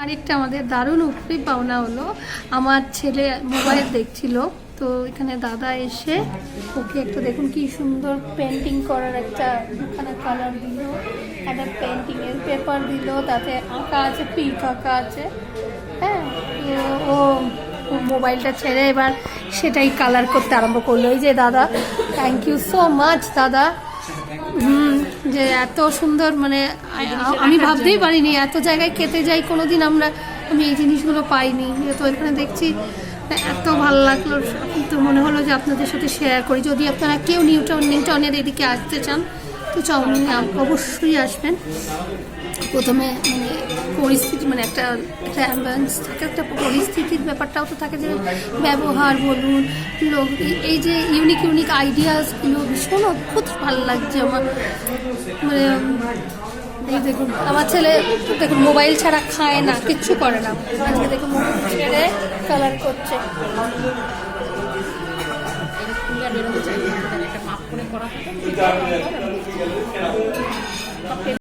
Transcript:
আরেকটা আমাদের দারুণ উপরি পাওনা হলো, আমার ছেলে মোবাইল দেখছিল, তো এখানে দাদা এসে ওকে একটা দেখুন কি সুন্দর পেন্টিং করার একটা দুখানা কালার দিল, একটা পেন্টিংয়ের পেপার দিল, তাতে আঁকা আছে, পিক আঁকা আছে। হ্যাঁ, তো ও মোবাইলটা ছেড়ে এবার সেটাই কালার করতে আরম্ভ করলো। এই যে দাদা, থ্যাংক ইউ সো মাচ দাদা। যে এত সুন্দর, মানে আমি ভাবতেই পারিনি এত জায়গায় খেতে যাই কোনোদিন আমি এই জিনিসগুলো পাইনি। তো এখানে দেখছি এত ভালো লাগলো, তো মনে হলো যে আপনাদের সাথে শেয়ার করি। যদি আপনারা কেউ নিউটাউনের এদিকে আসতে চান তো চাউমিনে অবশ্যই আসবেন। প্রথমে মানে পরিস্থিতি, মানে একটা অ্যাম্বিয়েন্স থাকে, একটা পরিস্থিতির ব্যাপারটাও তো থাকে, যে ব্যবহার বলুন, লোক, এই যে ইউনিক আইডিয়াসগুলো ভীষণ অদ্ভুত ভালো লাগছে আমার। মানে এই দেখুন আমার ছেলে, দেখুন মোবাইল ছাড়া খায় না, কিচ্ছু করে না, আজকে দেখুন মোবাইল ছেড়ে কালার করছে।